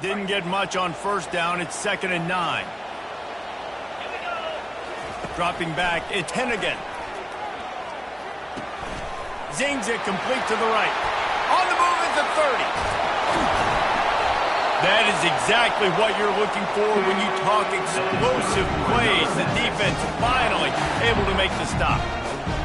Didn't get much on first down. It's 2nd and 9. Dropping back, it's Hennigan. Zings it complete to the right. On the move at the 30. That is exactly what you're looking for when you talk explosive plays. The defense finally able to make the stop.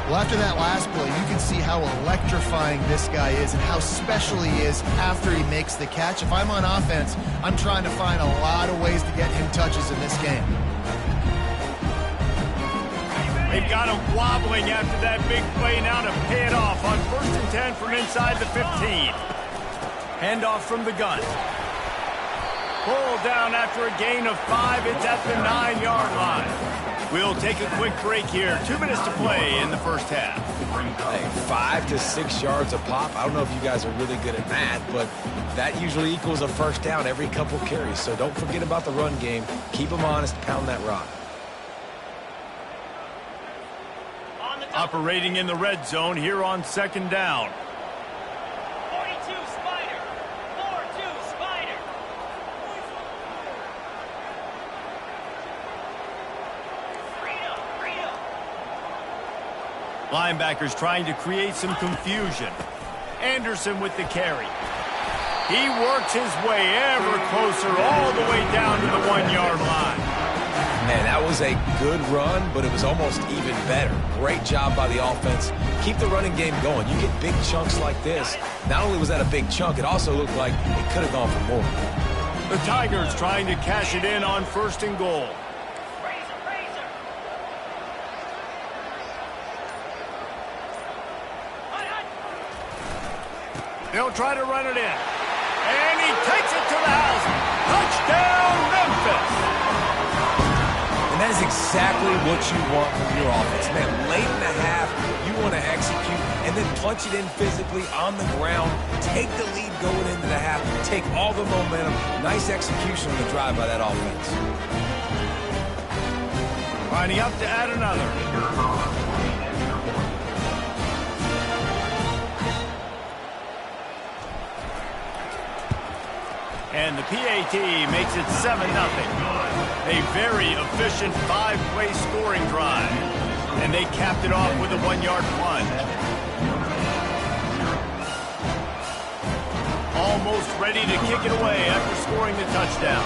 Well, after that last play, you can see how electrifying this guy is and how special he is after he makes the catch. If I'm on offense, I'm trying to find a lot of ways to get him touches in this game. They've got him wobbling after that big play now to pay it off on 1st and 10 from inside the 15. Handoff from the gun. Pull down after a gain of 5. It's at the 9-yard line. We'll take a quick break here. 2 minutes to play in the first half. Hey, 5 to 6 yards a pop. I don't know if you guys are really good at math, but that usually equals a first down every couple carries. So don't forget about the run game. Keep them honest. Pound that rock. Operating in the red zone here on 2nd down. 42 Spider. 4-2 Spider. Freedom. Linebackers trying to create some confusion. Anderson with the carry. He works his way ever closer all the way down to the 1-yard line. Man, that was a good run, but it was almost even better. Great job by the offense. Keep the running game going. You get big chunks like this. Not only was that a big chunk, it also looked like it could have gone for more. The Tigers trying to cash it in on 1st and goal. Razor. They'll try to run it in. And he takes it to the house. Touchdown, Memphis. And that is exactly what you want from your offense. Man, late in the half, you want to execute and then punch it in physically on the ground. Take the lead going into the half. Take all the momentum. Nice execution on the drive by that offense. Lining up to add another. And the PAT makes it 7-0. A very efficient 5-play scoring drive. And they capped it off with a 1-yard plunge. Almost ready to kick it away after scoring the touchdown.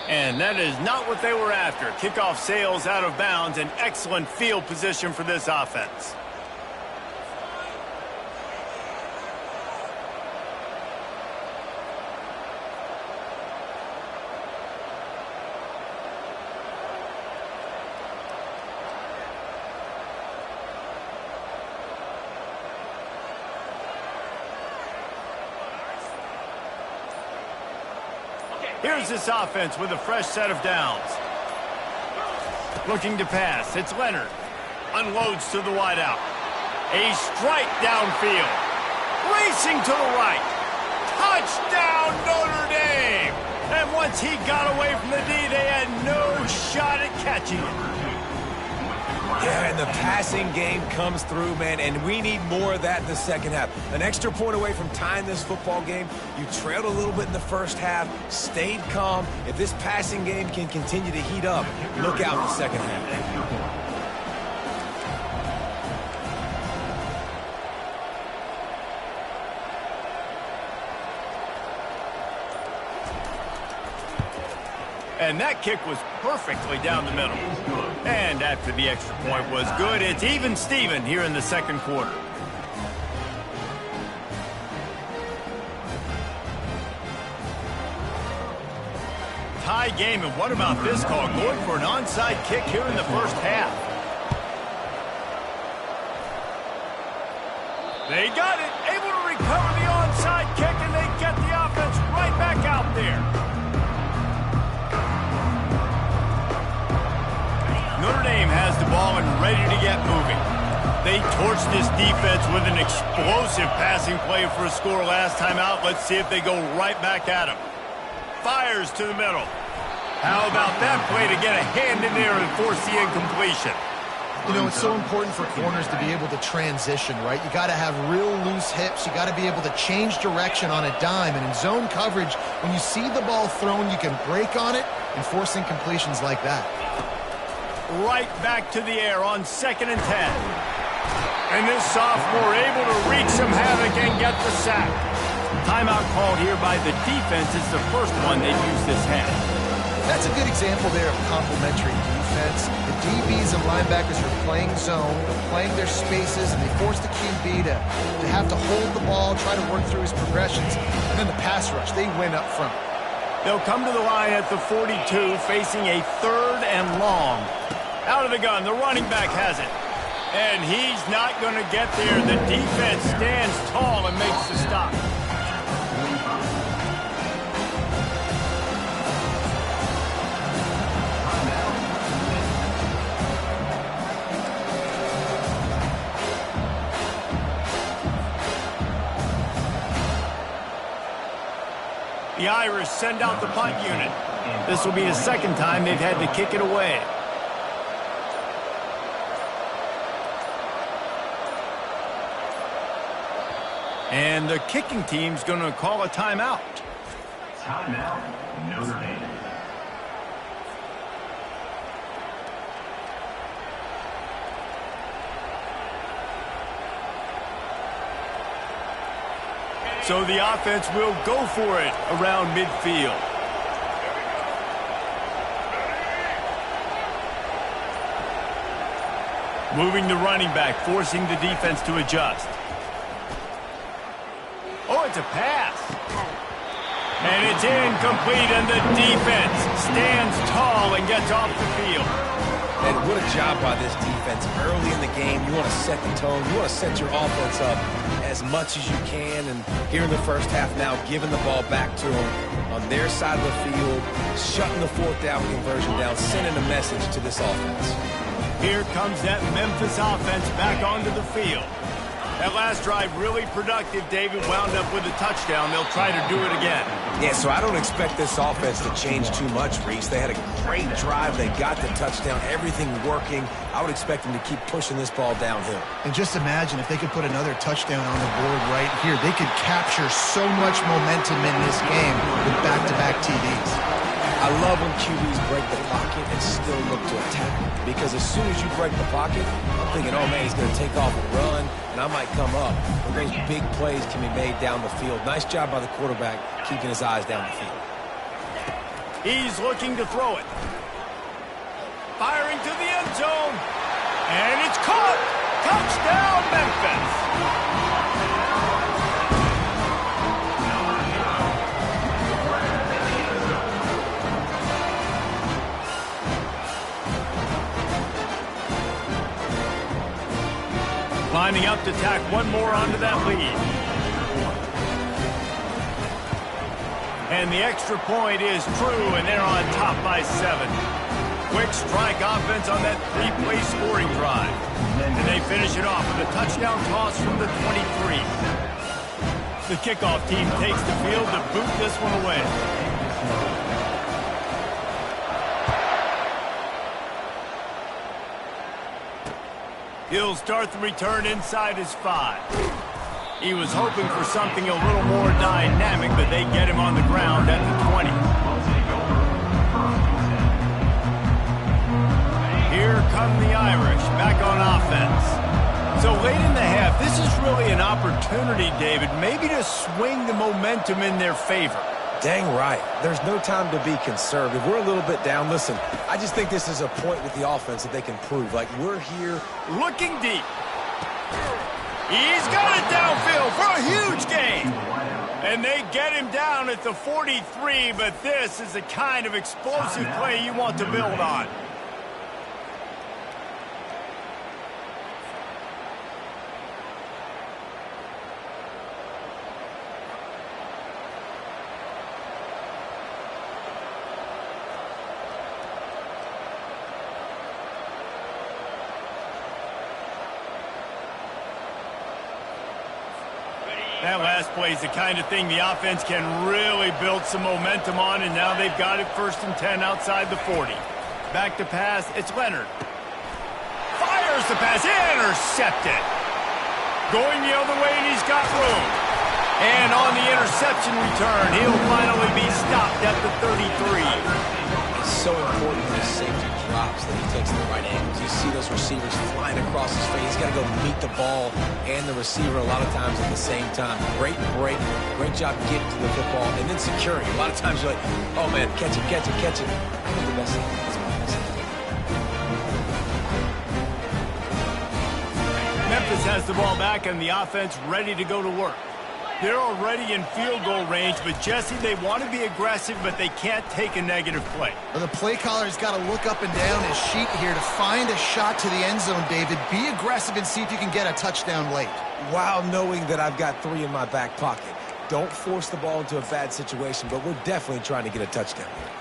And that is not what they were after. Kickoff sails out of bounds. An excellent field position for this offense. Here's this offense with a fresh set of downs. Looking to pass. It's Leonard. Unloads to the wideout. A strike downfield. Racing to the right. Touchdown, Notre Dame. And once he got away from the D, they had no shot at catching it. Yeah, and the passing game comes through, man, and we need more of that in the second half. An extra point away from tying this football game. You trailed a little bit in the first half, stayed calm. If this passing game can continue to heat up, look out in the second half. And that kick was perfectly down the middle. And after the extra point was good, it's even Steven here in the second quarter. Tie game, and what about this call? Going for an onside kick here in the first half. They got it, able to recover the onside kick, and they get the offense right back out there. Notre Dame has the ball and ready to get moving. They torched this defense with an explosive passing play for a score last time out. Let's see if they go right back at him. Fires to the middle. How about that play to get a hand in there and force the incompletion? You know, it's so important for corners to be able to transition, right? You got to have real loose hips. You got to be able to change direction on a dime. And in zone coverage, when you see the ball thrown, you can break on it and force incompletions like that. Right back to the air on 2nd and 10. And this sophomore able to wreak some havoc and get the sack. Timeout called here by the defense. It's the first one they've used this half. That's a good example there of complementary defense. The DBs and linebackers are playing zone, they're playing their spaces, and they force the QB to have to hold the ball, try to work through his progressions. And then the pass rush, they win up front. They'll come to the line at the 42, facing a 3rd and long. Out of the gun, the running back has it. And he's not going to get there. The defense stands tall and makes the stop. The Irish send out the punt unit. This will be the 2nd time they've had to kick it away. And the kicking team's going to call a timeout. Timeout, Notre Dame. So the offense will go for it around midfield. Moving the running back, forcing the defense to adjust. Oh, it's a pass. And it's incomplete, and the defense stands tall and gets off the field. And what a job by this defense. Early in the game, you want to set the tone. You want to set your offense up as much as you can. And here in the first half now, giving the ball back to them on their side of the field, shutting the 4th down conversion down, sending a message to this offense. Here comes that Memphis offense back onto the field. That last drive really productive. David wound up with a touchdown. They'll try to do it again. Yeah, so I don't expect this offense to change too much, Reese. They had a great drive. They got the touchdown. Everything working. I would expect them to keep pushing this ball downhill. And just imagine if they could put another touchdown on the board right here. They could capture so much momentum in this game with back-to-back TDs. I love when QBs break the pocket and still look to attack. Because as soon as you break the pocket, I'm thinking, oh, man, he's going to take off and run, and I might come up. But those big plays can be made down the field. Nice job by the quarterback keeping his eyes down the field. He's looking to throw it. Firing to the end zone. And it's caught. Touchdown, Memphis. Lining up to tack one more onto that lead. And the extra point is true, and they're on top by 7. Quick strike offense on that 3-play scoring drive. And they finish it off with a touchdown toss from the 23. The kickoff team takes the field to boot this one away. He'll start the return inside his 5. He was hoping for something a little more dynamic, but they get him on the ground at the 20. Here come the Irish back on offense. So late in the half, this is really an opportunity, David, maybe to swing the momentum in their favor. Dang right. There's no time to be conservative. We're a little bit down. Listen, I just think this is a point with the offense that they can prove. Like, we're here. Looking deep. He's got it downfield for a huge gain. And they get him down at the 43, but this is the kind of explosive play you want to build on. That last play is the kind of thing the offense can really build some momentum on, and now they've got it 1st and 10 outside the 40. Back to pass, it's Leonard. Fires There's the pass. Intercepted. Going the other way, and he's got room. And on the interception return, he'll finally be stopped at the 33. It's so important when his safety drops that he takes the right angles. You see those receivers flying across his face. He's got to go meet the ball and the receiver a lot of times at the same time. Great break. Great job getting to the football and then securing. A lot of times you're like, oh, man, catch it, catch it, catch it. I think the best thing. That's my best thing. Memphis has the ball back and the offense ready to go to work. They're already in field goal range, but Jesse, they want to be aggressive, but they can't take a negative play. Well, the play caller's got to look up and down his sheet here to find a shot to the end zone, David. Be aggressive and see if you can get a touchdown late. While knowing that I've got 3 in my back pocket. Don't force the ball into a bad situation, but we're definitely trying to get a touchdown here.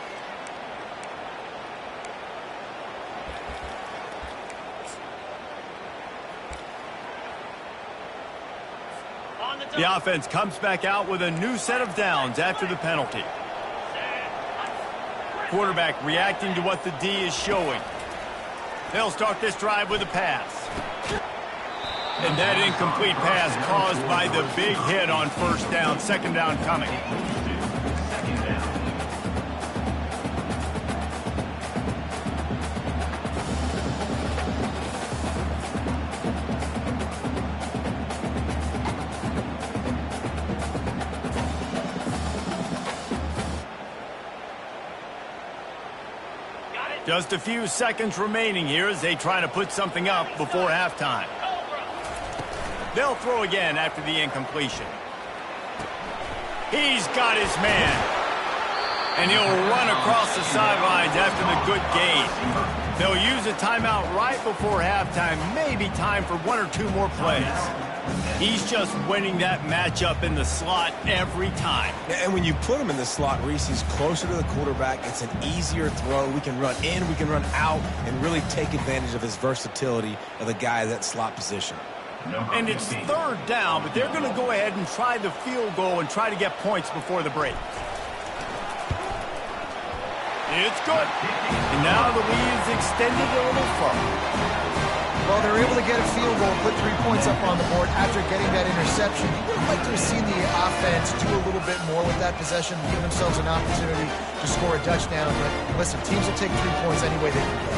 The offense comes back out with a new set of downs after the penalty. Quarterback reacting to what the D is showing. They'll start this drive with a pass. And that incomplete pass caused by the big hit on first down. Second down coming. Just a few seconds remaining here as they try to put something up before halftime. They'll throw again after the incompletion. He's got his man. And he'll run across the sidelines after the good gain. They'll use a timeout right before halftime. Maybe time for 1 or 2 more plays. He's just winning that matchup in the slot every time. And when you put him in the slot, Reese, he's closer to the quarterback. It's an easier throw. We can run in, we can run out, and really take advantage of his versatility of the guy at that slot position. And it's third down, but they're going to go ahead and try the field goal and try to get points before the break. It's good. And now the lead is extended a little further. Well, they're able to get a field goal, put 3 points up on the board after getting that interception. You would have liked to have seen the offense do a little bit more with that possession, give themselves an opportunity to score a touchdown. But listen, teams will take 3 points any way they can get.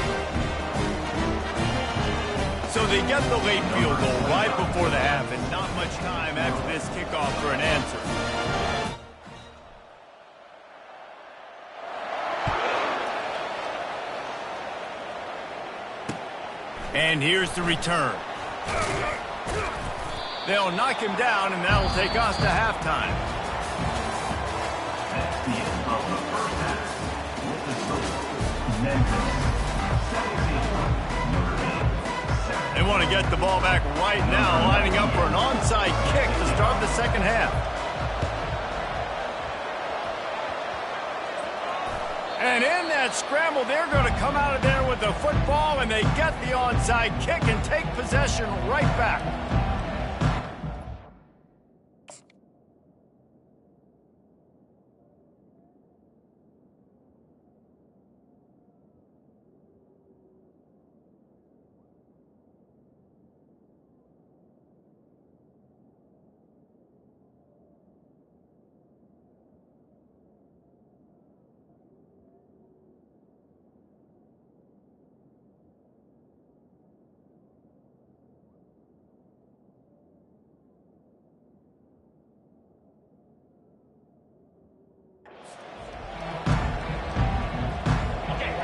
So they get the late field goal right before the half, and not much time after this kickoff for an answer. And here's the return. They'll knock him down, and that'll take us to halftime. That's the end of the first half. With the score, Memphis 17, Notre Dame 7. They want to get the ball back right now, lining up for an onside kick to start the second half. And in that scramble, they're going to come out of there with the football, and they get the onside kick and take possession right back.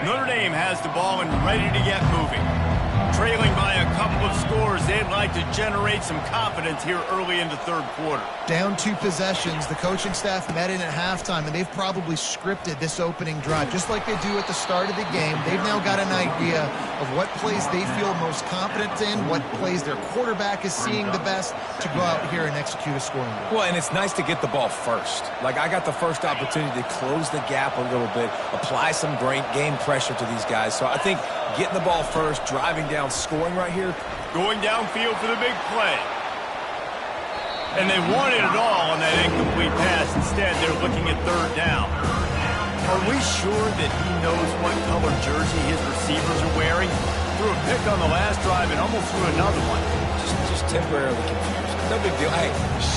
Notre Dame has the ball and ready to get moving. Trailing by a couple of scores, they'd like to generate some confidence here early in the third quarter. Down 2 possessions, the coaching staff met in at halftime, and they've probably scripted this opening drive, just like they do at the start of the game. They've now got an idea of what plays they feel most confident in, what plays their quarterback is seeing the best to go out here and execute a scoring goal. Well, and it's nice to get the ball first. Like, I got the first opportunity to close the gap a little bit, apply some great game pressure to these guys. So I think getting the ball first, driving down, scoring right here. Going downfield for the big play. And they wanted it all on that incomplete pass. Instead, they're looking at third down. Are we sure that he knows what color jersey his receivers are wearing? threw a pick on the last drive and almost threw another one. Just temporarily confused. No big deal. Hey,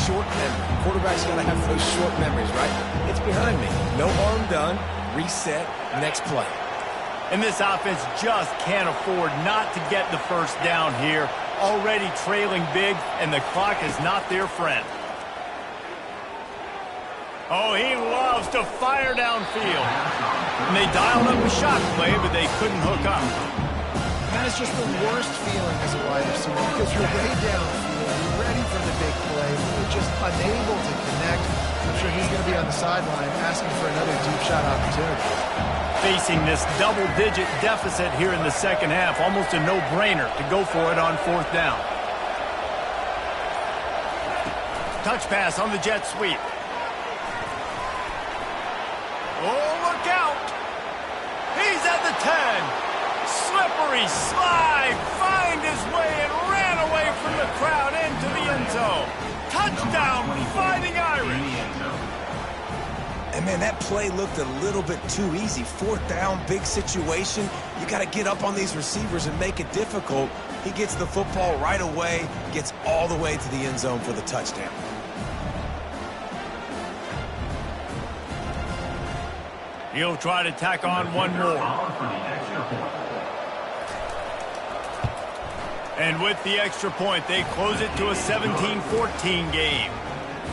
short memory. Quarterback's got to have those short memories, right? It's behind me. No harm done. Reset. Next play. And this offense just can't afford not to get the first down here. Already trailing big, and the clock is not their friend. Oh, he loves to fire downfield. And they dialed up a shot play, but they couldn't hook up. That is just the worst feeling as a wide receiver because you're way downfield, you're ready for the big play, but you're just unable to connect. I'm sure he's going to be on the sideline asking for another deep shot opportunity. Facing this double-digit deficit here in the second half, almost a no-brainer to go for it on fourth down. Touch pass on the jet sweep. Oh, look out! He's at the 10. Slippery slide, find his way and ran away from the crowd into the end zone. Touchdown, Fighting Irish. And, man, that play looked a little bit too easy. Fourth down, big situation. You got to get up on these receivers and make it difficult. He gets the football right away, gets all the way to the end zone for the touchdown. He'll try to tack on one more. And with the extra point, they close it to a 17-14 game.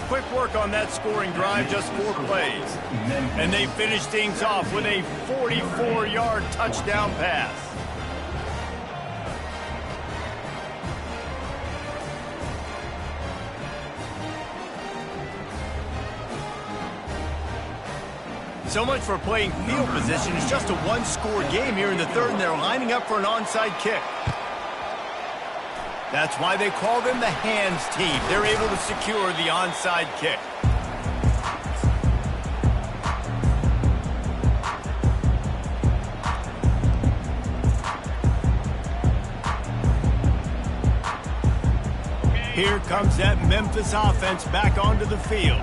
Quick work on that scoring drive, just 4 plays. And they finish things off with a 44-yard touchdown pass. So much for playing field position. It's just a one-score game here in the third, and they're lining up for an onside kick. That's why they call them the hands team. They're able to secure the onside kick. Here comes that Memphis offense back onto the field.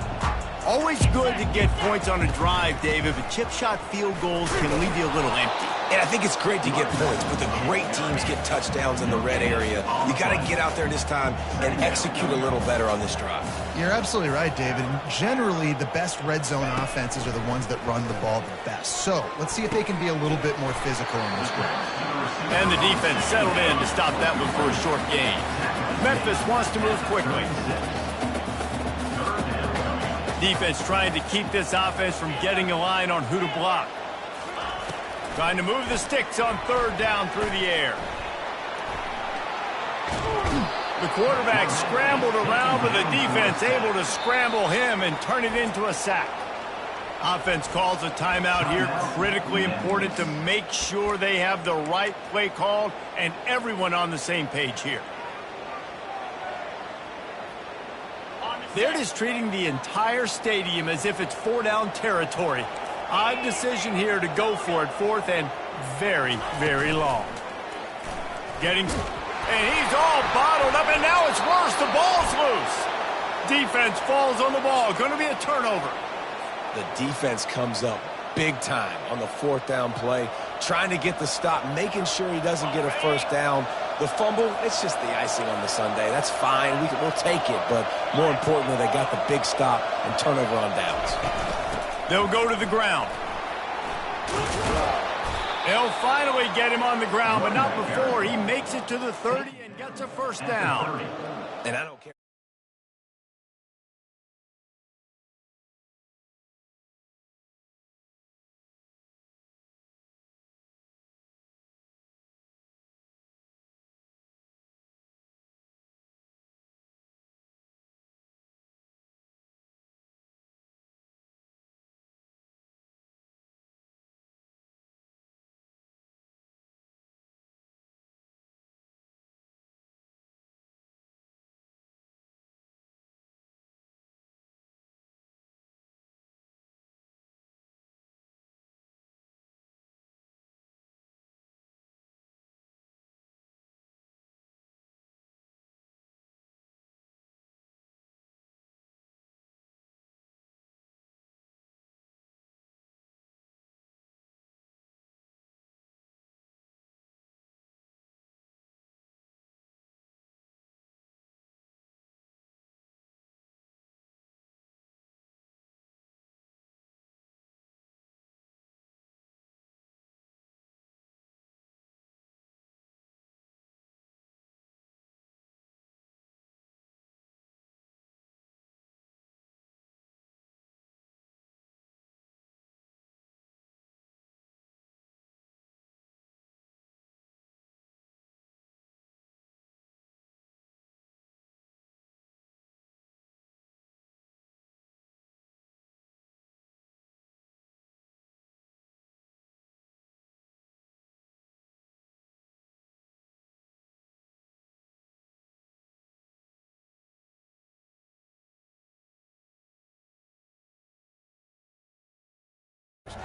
Always good to get points on a drive, David, but chip shot field goals can leave you a little empty. And I think it's great to get points, but the great teams get touchdowns in the red area. You got to get out there this time and execute a little better on this drive. You're absolutely right, David. And generally, the best red zone offenses are the ones that run the ball the best. So let's see if they can be a little bit more physical in this game. And the defense settled in to stop that one for a short gain. Memphis wants to move quickly. Defense trying to keep this offense from getting a line on who to block. Trying to move the sticks on third down through the air. The quarterback scrambled around, but the defense able to scramble him and turn it into a sack. Offense calls a timeout here. Critically important to make sure they have the right play called and everyone on the same page here. They're just treating the entire stadium as if it's 4-down territory. Odd decision here to go for it, fourth and very, very long. And he's all bottled up, and now it's worse. The ball's loose. Defense falls on the ball. Going to be a turnover. The defense comes up big time on the fourth down play, trying to get the stop, making sure he doesn't get a first down. The fumble, it's just the icing on the sundae. That's fine. We'll take it, but more importantly, they got the big stop and turnover on downs. They'll go to the ground. They'll finally get him on the ground, but not before he makes it to the 30 and gets a first down. And I don't care.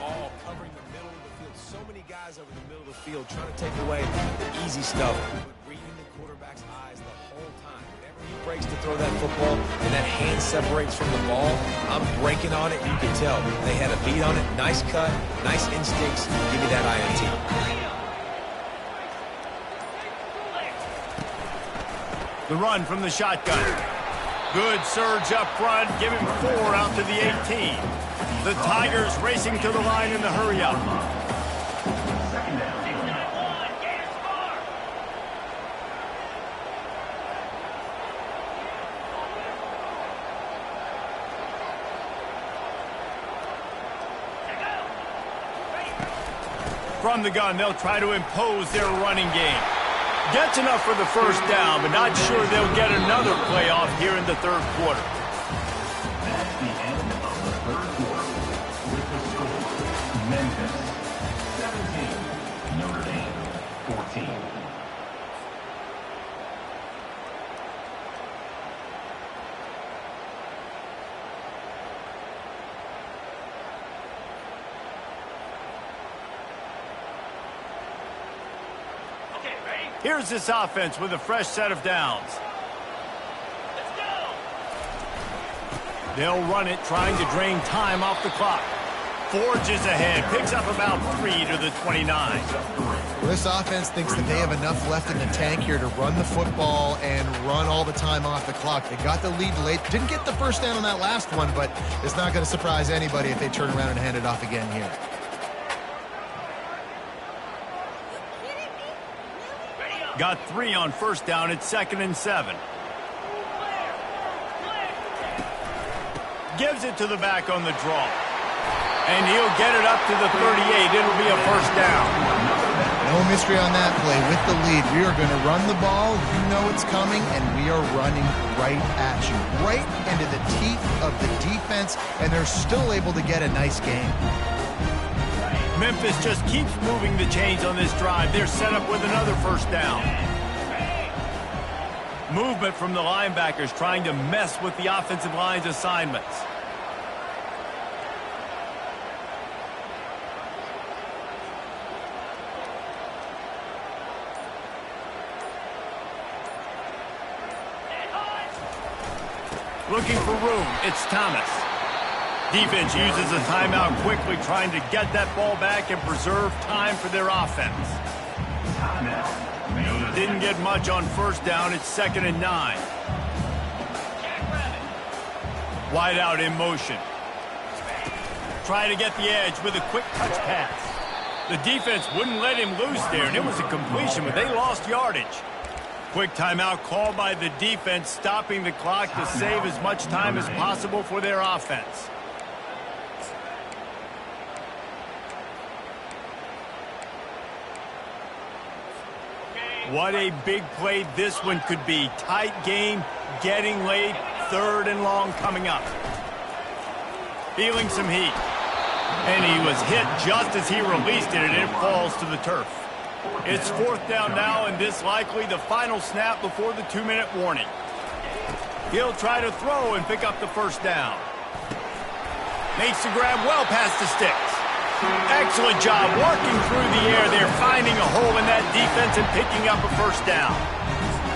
all covering the middle of the field. So many guys over the middle of the field trying to take away the easy stuff, but reading the quarterback's eyes the whole time. Whenever he breaks to throw that football and that hand separates from the ball, I'm breaking on it. You can tell they had a beat on it. Nice cut, nice instincts. Give me that INT. The run from the shotgun. Good surge up front. Give him 4 out to the 18. The Tigers racing to the line in the hurry-up. Second down. From the gun, they'll try to impose their running game. Gets enough for the first down, but not sure they'll get another playoff here in the third quarter. That's the end of the third quarter. With the score, Memphis 17, Notre Dame 14. Here's this offense with a fresh set of downs. Let's go. They'll run it, trying to drain time off the clock. Forges ahead, picks up about 3 to the 29. Well, this offense thinks that they have enough left in the tank here to run the football and run all the time off the clock. They got the lead late. Didn't get the first down on that last one, but it's not going to surprise anybody if they turn around and hand it off again here. Got 3 on first down. It's 2nd and 7. Gives it to the back on the draw. And he'll get it up to the 38. It'll be a first down. No mystery on that play. With the lead, we are going to run the ball. You know it's coming, and we are running right at you. Right into the teeth of the defense, and they're still able to get a nice game. Memphis just keeps moving the chains on this drive. They're set up with another first down. Movement from the linebackers trying to mess with the offensive line's assignments. Looking for room. It's Thomas. Defense uses a timeout quickly, trying to get that ball back and preserve time for their offense. Didn't get much on first down. It's 2nd and 9. Wide out in motion. Trying to get the edge with a quick touch pass. The defense wouldn't let him loose there, and it was a completion, but they lost yardage. Quick timeout called by the defense, stopping the clock to save as much time as possible for their offense. What a big play this one could be. Tight game, getting late, 3rd and long coming up. Feeling some heat. And he was hit just as he released it, and it falls to the turf. It's 4th down now, and this likely the final snap before the 2-minute warning. He'll try to throw and pick up the first down. Makes the grab well past the sticks. Excellent job working through the air there, finding a hole in that defense and picking up a first down.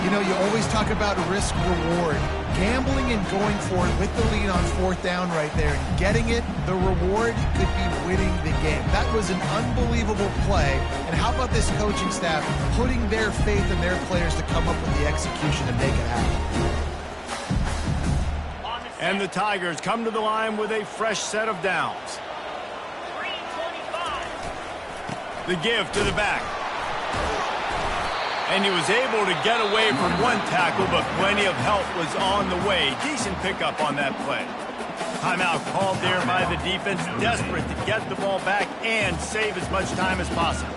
You know, you always talk about risk-reward. Gambling and going for it with the lead on 4th down right there and getting it, the reward could be winning the game. That was an unbelievable play. And how about this coaching staff putting their faith in their players to come up with the execution to make it happen? And the Tigers come to the line with a fresh set of downs. The give to the back. And he was able to get away from one tackle, but plenty of help was on the way. Decent pickup on that play. Timeout called there by the defense, desperate to get the ball back and save as much time as possible.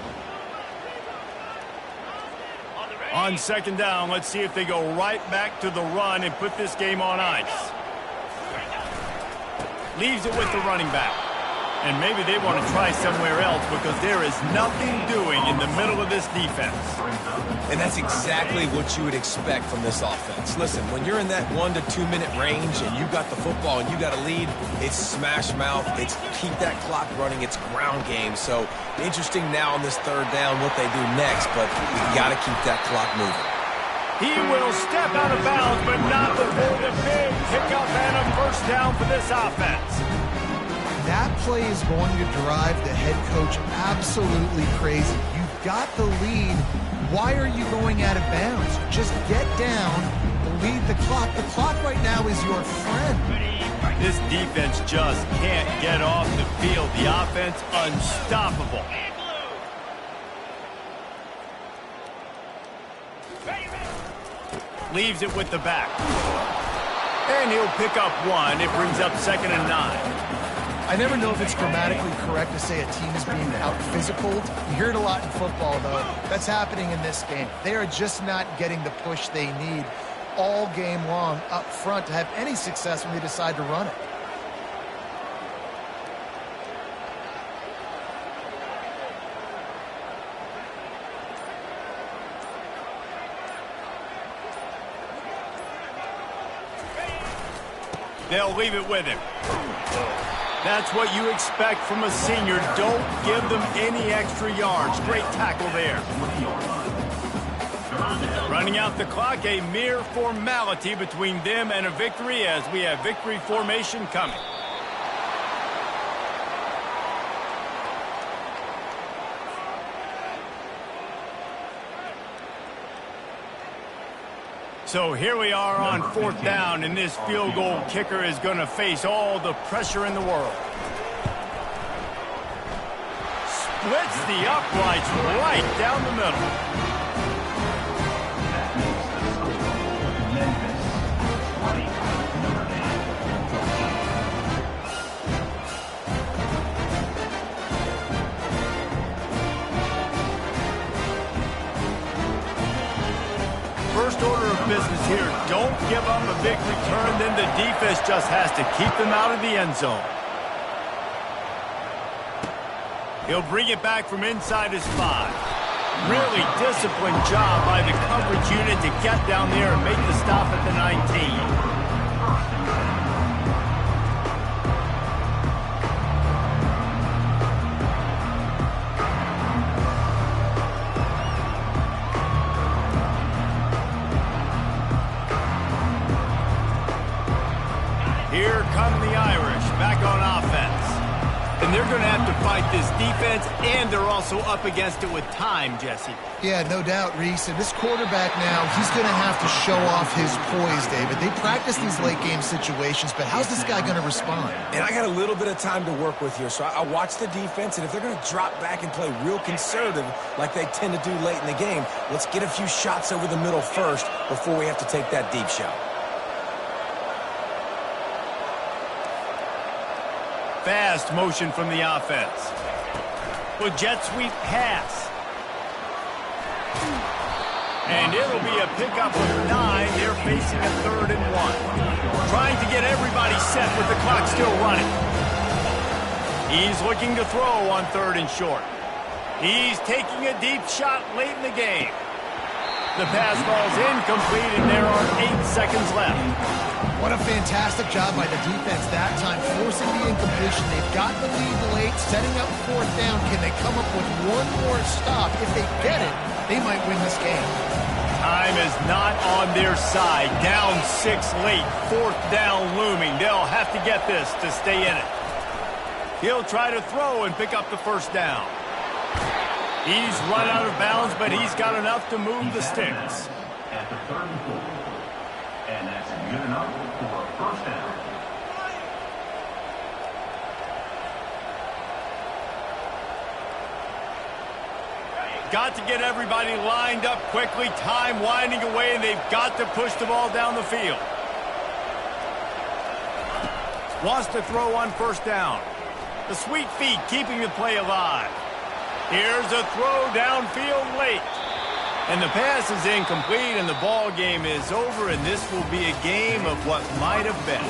On 2nd down, let's see if they go right back to the run and put this game on ice. Leaves it with the running back. And maybe they want to try somewhere else because there is nothing doing in the middle of this defense. And that's exactly what you would expect from this offense. Listen, when you're in that 1 to 2 minute range and you got the football and you got a lead, it's smash mouth, it's keep that clock running, it's ground game. So interesting now on this third down what they do next, but you got to keep that clock moving. He will step out of bounds, but not before the big pickup and a first down for this offense. That play is going to drive the head coach absolutely crazy. You've got the lead. Why are you going out of bounds? Just get down, lead the clock. The clock right now is your friend. This defense just can't get off the field. The offense unstoppable. Leaves it with the back. And he'll pick up one. It brings up 2nd and 9. I never know if it's grammatically correct to say a team is being out-physicaled. You hear it a lot in football, though. That's happening in this game. They are just not getting the push they need all game long up front to have any success when they decide to run it. They'll leave it with him. That's what you expect from a senior. Don't give them any extra yards. Great tackle there. Running out the clock, a mere formality between them and a victory as we have victory formation coming. So here we are on 4th down, and this field goal kicker is going to face all the pressure in the world. Splits the uprights right down the middle. First order of business here, don't give up a big return, then the defense just has to keep them out of the end zone. He'll bring it back from inside his 5. Really disciplined job by the coverage unit to get down there and make the stop at the 19. Here come the Irish back on offense. And they're going to have to fight this defense, and they're also up against it with time, Jesse. Yeah, no doubt, Reese. And this quarterback now, he's going to have to show off his poise, David. They practice these late-game situations, but how's this guy going to respond? And I got a little bit of time to work with here, so I watch the defense, and if they're going to drop back and play real conservative like they tend to do late in the game, let's get a few shots over the middle first before we have to take that deep shot. Fast motion from the offense. With jet sweep pass. And it'll be a pickup of 9. They're facing a 3rd and 1. Trying to get everybody set with the clock still running. He's looking to throw on 3rd and short. He's taking a deep shot late in the game. The pass falls incomplete, and there are 8 seconds left. What a fantastic job by the defense that time, forcing the incompletion. They've got the lead late, setting up 4th down. Can they come up with one more stop? If they get it, they might win this game. Time is not on their side. Down 6 late, 4th down looming. They'll have to get this to stay in it. He'll try to throw and pick up the first down. He's run out of bounds, but he's got enough to move the sticks. At the 3rd and 4. And that's good enough for a first down. Got to get everybody lined up quickly. Time winding away, and they've got to push the ball down the field. Wants to throw on 1st down. The sweet feet keeping the play alive. Here's a throw downfield late. And the pass is incomplete, and the ball game is over, and this will be a game of what might have been.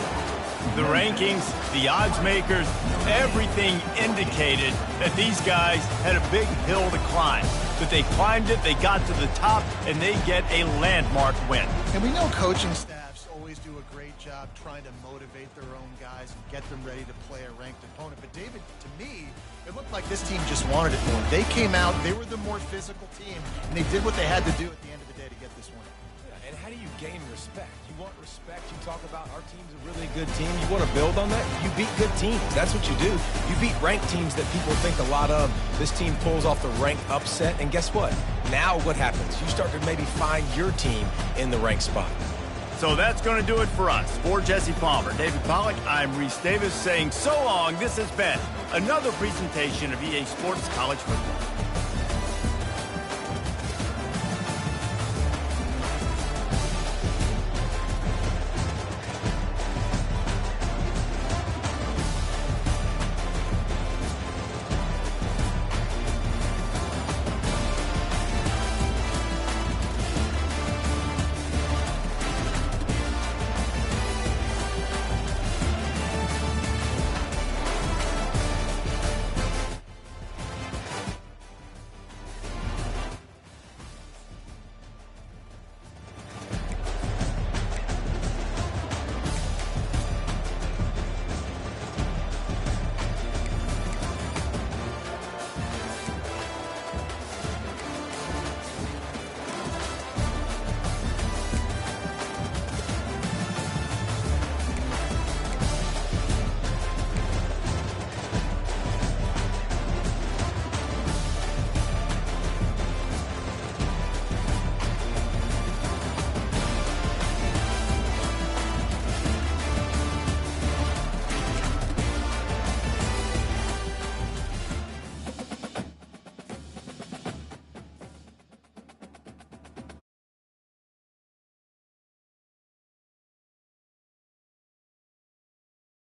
The rankings, the odds makers, everything indicated that these guys had a big hill to climb. But they climbed it, they got to the top, and they get a landmark win. And we know coaching staffs always do a great job trying to motivate their own guys and get them ready to play a ranked opponent. But David, to me, it looked like this team just wanted it more. They came out, they were the more physical team, and they did what they had to do at the end of the day to get this win. Yeah, and how do you gain respect? You want respect. You talk about our team's a really good team. You want to build on that? You beat good teams. That's what you do. You beat ranked teams that people think a lot of. This team pulls off the ranked upset, and guess what? Now what happens? You start to maybe find your team in the ranked spot. So that's going to do it for us. For Jesse Palmer, David Pollack, I'm Reese Davis saying so long. This has been another presentation of EA Sports College Football.